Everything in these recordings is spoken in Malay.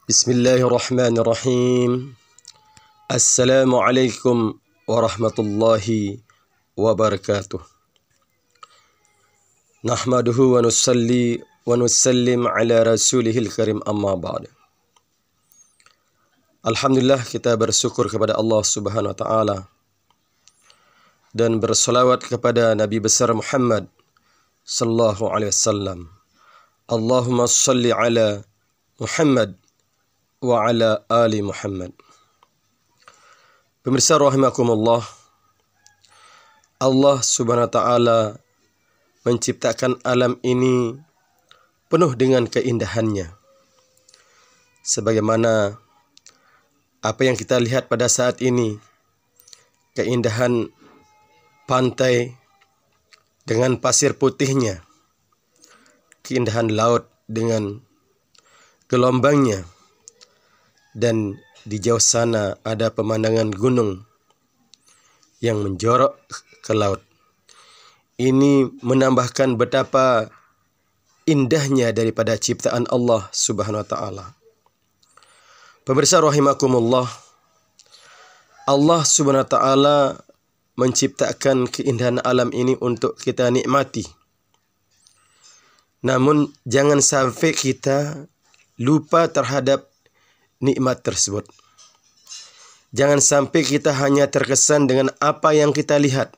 Bismillahirrahmanirrahim. Assalamualaikum warahmatullahi wabarakatuh. Nahmaduhu wa nusalli wa nusallim ala rasulihil karim, amma ba'd. Alhamdulillah, kita bersyukur kepada Allah Subhanahu wa taala dan bersalawat kepada Nabi besar Muhammad sallallahu alaihi wasallam. Allahumma salli ala Muhammad wa ala ali Muhammad. Pemirsa rahimakumullah, Allah Subhanahu wa taala menciptakan alam ini penuh dengan keindahannya. Sebagaimana apa yang kita lihat pada saat ini, keindahan pantai dengan pasir putihnya, keindahan laut dengan gelombangnya, dan di jauh sana ada pemandangan gunung yang menjorok ke laut. Ini menambahkan betapa indahnya daripada ciptaan Allah Subhanahu wa taala. Pemirsa rahimakumullah, Allah Subhanahu wa taala menciptakan keindahan alam ini untuk kita nikmati. Namun jangan sampai kita lupa terhadap nikmat tersebut. Jangan sampai kita hanya terkesan dengan apa yang kita lihat.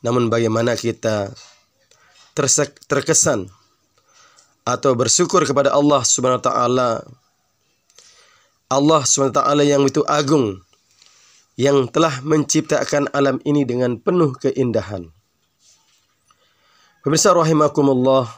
Namun bagaimana kita terkesan atau bersyukur kepada Allah Subhanahu wa taala. Allah Subhanahu wa taala yang itu agung, yang telah menciptakan alam ini dengan penuh keindahan. Pemirsa rahimakumullah,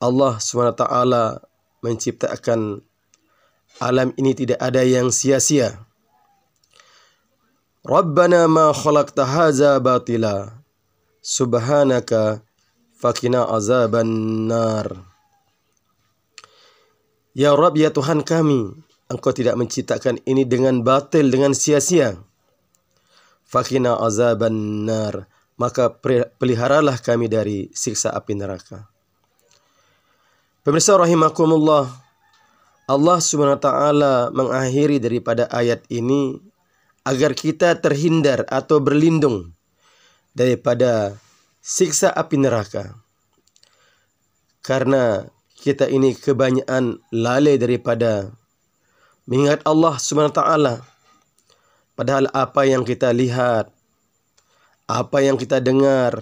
Allah Subhanahu wa taala menciptakan alam ini tidak ada yang sia-sia. Rabbana ma khalaqta hadza batila, subhanaka faqina azaban nar. Ya Rabb, ya Tuhan kami, Engkau tidak menciptakan ini dengan batil, dengan sia-sia. Faqina azaban nar, maka peliharalah kami dari siksa api neraka. Pemirsa rahimakumullah, Allah Subhanahu wa taala mengakhiri daripada ayat ini agar kita terhindar atau berlindung daripada siksa api neraka. Karena kita ini kebanyakan lalai daripada mengingat Allah Subhanahu wa taala. Padahal apa yang kita lihat, apa yang kita dengar,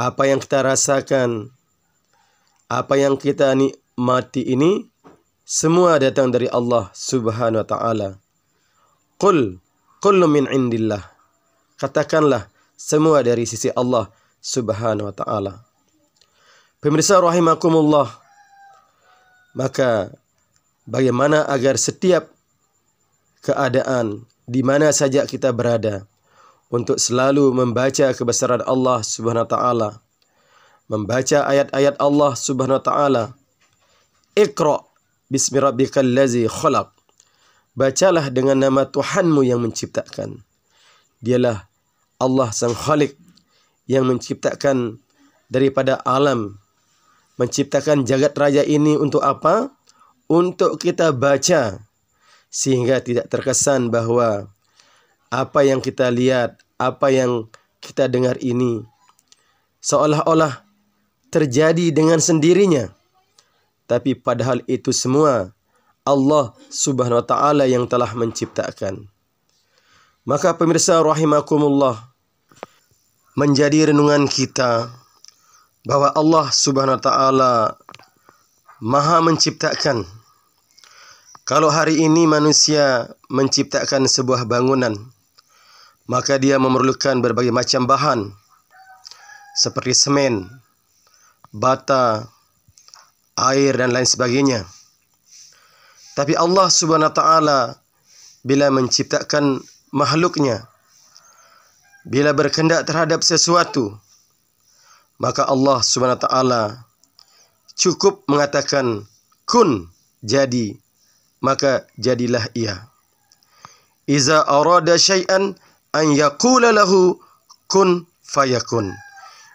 apa yang kita rasakan, apa yang kita nikmati ini semua datang dari Allah Subhanahu wa taala. Qul kullu min indillah. Katakanlah semua dari sisi Allah Subhanahu wa taala. Pemirsa rahimakumullah, maka bagaimana agar setiap keadaan di mana saja kita berada untuk selalu membaca kebesaran Allah Subhanahu wa taala, membaca ayat-ayat Allah Subhanahu wa taala. Iqra bismi rabbikal ladzi khalaq. Bacalah dengan nama Tuhanmu yang menciptakan. Dialah Allah Sang Khalik yang menciptakan daripada alam, menciptakan jagat raya ini untuk apa? Untuk kita baca, sehingga tidak terkesan bahwa apa yang kita lihat, apa yang kita dengar ini seolah-olah terjadi dengan sendirinya. Tapi padahal itu semua Allah Subhanahu wa taala yang telah menciptakan. Maka pemirsa rahimakumullah, menjadi renungan kita bahwa Allah Subhanahu wa taala Maha menciptakan. Kalau hari ini manusia menciptakan sebuah bangunan, maka dia memerlukan berbagai macam bahan seperti semen, bata, air dan lain sebagainya. Tapi Allah Subhanahu wa taala bila menciptakan makhluknya, bila berkehendak terhadap sesuatu, maka Allah Subhanahu wa taala cukup mengatakan kun, jadi, maka jadilah ia. Iza arada syai'an an yaqula lahu kun fayakun.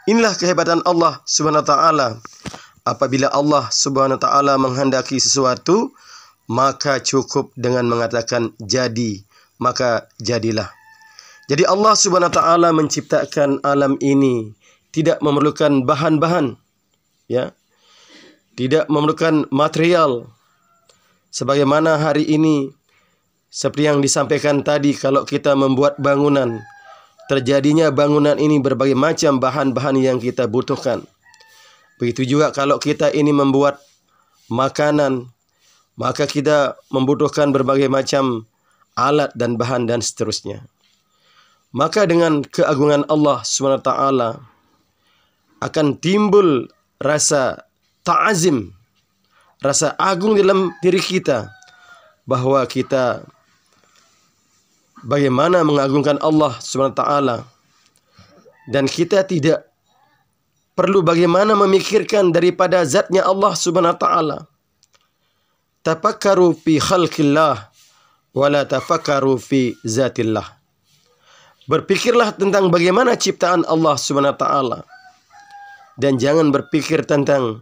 Inilah kehebatan Allah Subhanahu wa taala. apabila Allah Subhanahu wa taala menghendaki sesuatu, maka cukup dengan mengatakan jadi, maka jadilah. Jadi Allah Subhanahu wa taala menciptakan alam ini tidak memerlukan bahan-bahan, ya. Tidak memerlukan material. Sebagaimana hari ini seperti yang disampaikan tadi, kalau kita membuat bangunan, terjadinya bangunan ini berbagai macam bahan-bahan yang kita butuhkan. Begitu juga kalau kita ini membuat makanan, maka kita membutuhkan berbagai macam alat dan bahan dan seterusnya. Maka dengan keagungan Allah SWT akan timbul rasa ta'azim, rasa agung dalam diri kita, bahwa kita bagaimana mengagungkan Allah SWT, dan kita tidak perlu bagaimana memikirkan daripada zatnya Allah SWT. Tafakkaru fi khalqillah wala tafakkaru fi zatillah. Berpikirlah tentang bagaimana ciptaan Allah SWT, dan jangan berpikir tentang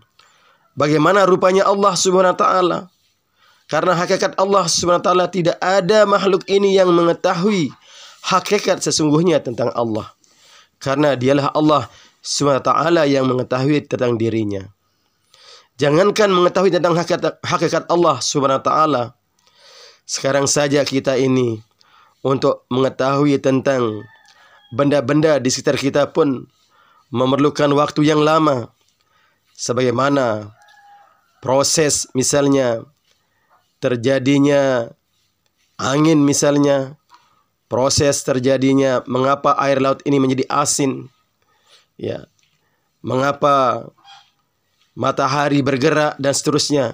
bagaimana rupanya Allah SWT. Karena hakikat Allah SWT tidak ada makhluk ini yang mengetahui hakikat sesungguhnya tentang Allah. Karena dialah Allah SWT yang mengetahui tentang dirinya. Jangankan mengetahui tentang hakikat Allah SWT, sekarang saja kita ini untuk mengetahui tentang benda-benda di sekitar kita pun memerlukan waktu yang lama. Sebagaimana proses misalnya terjadinya angin misalnya, proses terjadinya mengapa air laut ini menjadi asin, ya, mengapa matahari bergerak dan seterusnya,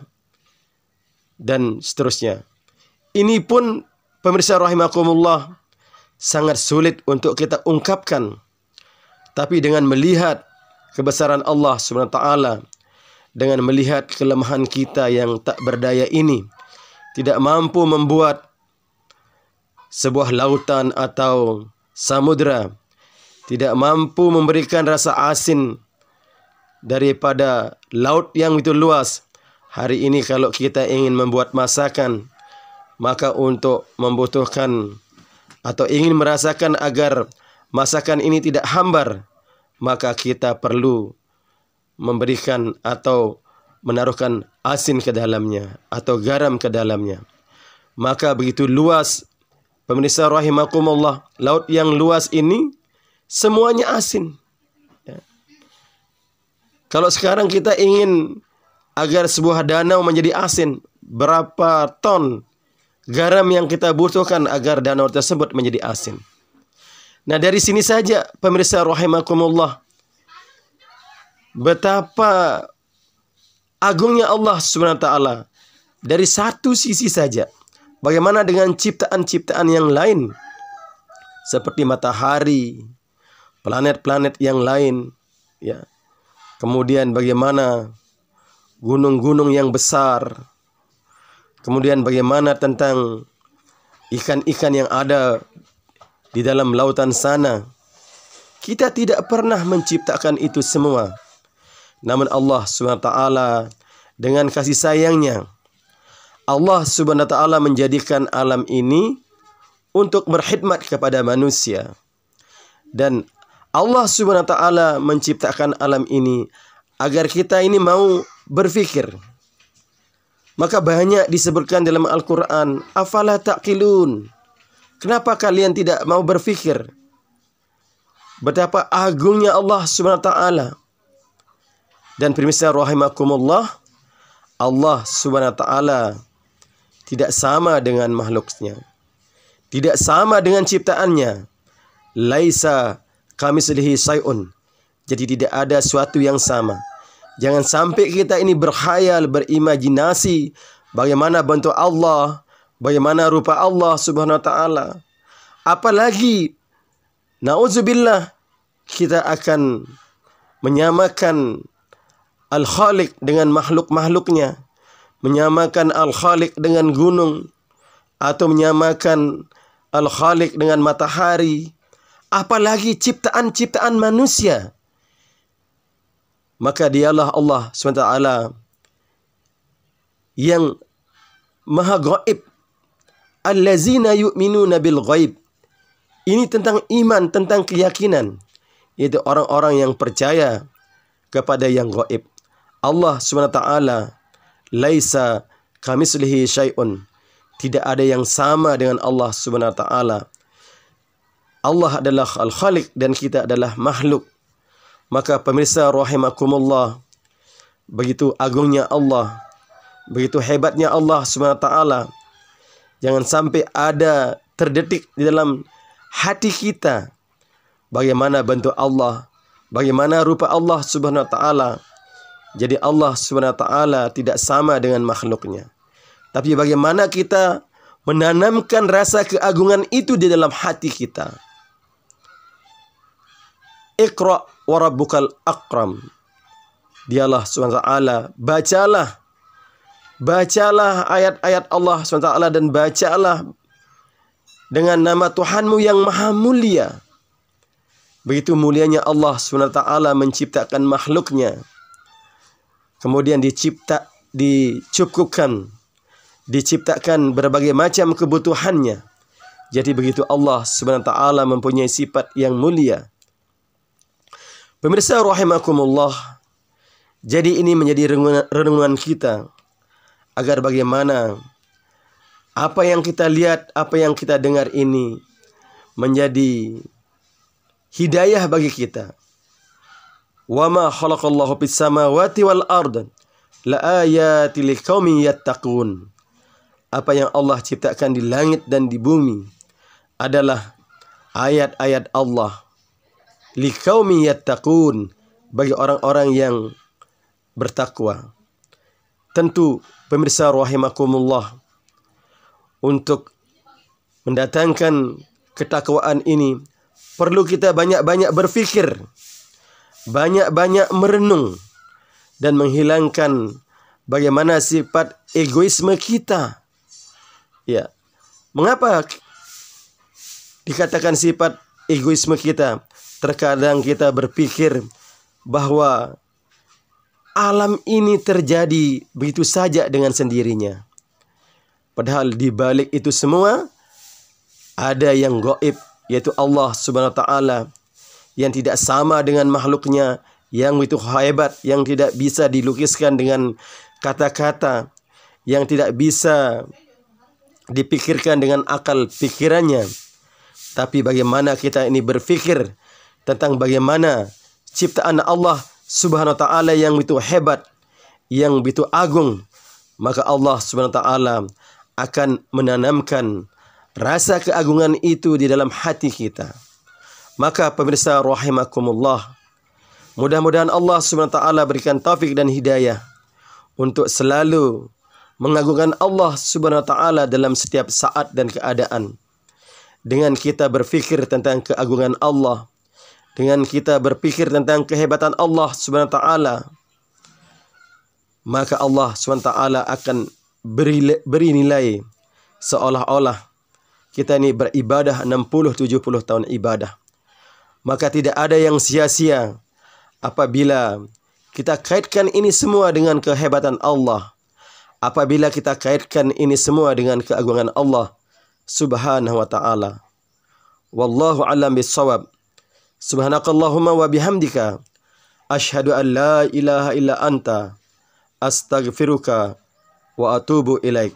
dan seterusnya. Ini pun pemirsa rahimakumullah sangat sulit untuk kita ungkapkan. Tapi dengan melihat kebesaran Allah SWT, dengan melihat kelemahan kita yang tak berdaya ini, tidak mampu membuat sebuah lautan atau samudra, tidak mampu memberikan rasa asin daripada laut yang itu luas. Hari ini kalau kita ingin membuat masakan, maka untuk membutuhkan atau ingin merasakan agar masakan ini tidak hambar, maka kita perlu memberikan atau menaruhkan asin ke dalamnya atau garam ke dalamnya. Maka begitu luas, pemirsa rahimakumullah, laut yang luas ini semuanya asin. Ya. Kalau sekarang kita ingin agar sebuah danau menjadi asin, berapa ton garam yang kita butuhkan agar danau tersebut menjadi asin? Nah, dari sini saja pemirsa rahimakumullah, betapa agungnya Allah SWT. Dari satu sisi saja, bagaimana dengan ciptaan-ciptaan yang lain seperti matahari, planet-planet yang lain, ya. Kemudian bagaimana gunung-gunung yang besar, kemudian bagaimana tentang ikan-ikan yang ada di dalam lautan sana. Kita tidak pernah menciptakan itu semua. Namun Allah SWT dengan kasih sayangnya, Allah SWT menjadikan alam ini untuk berkhidmat kepada manusia. Dan Allah SWT menciptakan alam ini agar kita ini mau berfikir. Maka banyak disebutkan dalam Al-Quran, afala taqilun. Kenapa kalian tidak mau berfikir betapa agungnya Allah SWT? Dan pemirsa rahimakumullah, Allah SWT tidak sama dengan makhluknya, tidak sama dengan ciptaannya. Laisa kamitslihi syai'un. Jadi tidak ada suatu yang sama. Jangan sampai kita ini berkhayal, berimajinasi bagaimana bentuk Allah, bagaimana rupa Allah Subhanahu wa taala. Apalagi nauzubillah kita akan menyamakan Al-Khaliq dengan makhluk-makhluknya, menyamakan Al-Khaliq dengan gunung, atau menyamakan Al-Khaliq dengan matahari, apalagi ciptaan-ciptaan manusia. maka dialah Allah SWT yang maha gaib. Allazina yu'minuna bil ghaib. Ini tentang iman, tentang keyakinan, yaitu orang-orang yang percaya kepada yang gaib. Allah SWT laisa kamislihi syai'un. Tidak ada yang sama dengan Allah SWT. Allah adalah al-khaliq dan kita adalah makhluk. Maka pemirsa rahimakumullah, begitu agungnya Allah, begitu hebatnya Allah SWT. Jangan sampai ada terdetik di dalam hati kita bagaimana bentuk Allah, bagaimana rupa Allah Subhanahu wa taala. Jadi Allah Subhanahu wa taala tidak sama dengan makhluknya. Tapi bagaimana kita menanamkan rasa keagungan itu di dalam hati kita. Iqra wa rabbukal akram. Dialah Subhanahu wa taala, bacalah ayat-ayat Allah SWT dan bacalah dengan nama Tuhanmu yang maha mulia. Begitu mulianya Allah SWT menciptakan makhluknya. Kemudian diciptakan berbagai macam kebutuhannya. Jadi begitu Allah SWT mempunyai sifat yang mulia. Pemirsa rahimakumullah, jadi ini menjadi renungan kita. Agar bagaimana apa yang kita lihat, apa yang kita dengar ini menjadi hidayah bagi kita. Wa ma khalaqallahu fis samawati wal ard la ayatil liqaumin yattaqun. Apa yang Allah ciptakan di langit dan di bumi adalah ayat-ayat Allah. Liqaumin yattaqun, bagi orang-orang yang bertakwa. Tentu pemirsa rahimakumullah, untuk mendatangkan ketakwaan ini perlu kita banyak-banyak berfikir, banyak-banyak merenung dan menghilangkan bagaimana sifat egoisme kita. Ya. Mengapa dikatakan sifat egoisme kita? Terkadang kita berpikir bahwa alam ini terjadi begitu saja dengan sendirinya. Padahal di balik itu semua ada yang gaib, yaitu Allah Subhanahu wa taala yang tidak sama dengan makhluknya, yang itu hebat, yang tidak bisa dilukiskan dengan kata-kata, yang tidak bisa dipikirkan dengan akal pikirannya. Tapi bagaimana kita ini berfikir tentang bagaimana ciptaan Allah Subhanahu wa ta'ala yang begitu hebat, yang begitu agung, maka Allah Subhanahu wa ta'ala akan menanamkan rasa keagungan itu di dalam hati kita. Maka pemirsa rahimakumullah, mudah-mudahan Allah Subhanahu wa ta'ala berikan taufik dan hidayah untuk selalu mengagungkan Allah Subhanahu wa ta'ala dalam setiap saat dan keadaan. Dengan kita berfikir tentang keagungan Allah, dengan kita berpikir tentang kehebatan Allah Subhanahu wa taala, maka Allah Subhanahu wa taala akan beri nilai seolah-olah kita ini beribadah 60-70 tahun ibadah. Maka tidak ada yang sia-sia apabila kita kaitkan ini semua dengan kehebatan Allah. Apabila kita kaitkan ini semua dengan keagungan Allah Subhanahu wa taala. Wallahu a'lam bis-shawab. Subhanakallahumma wa bihamdika asyhadu an la ilaha illa anta astaghfiruka wa atubu ilaik.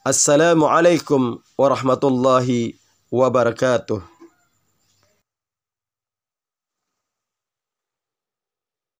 Assalamualaikum warahmatullahi wabarakatuh.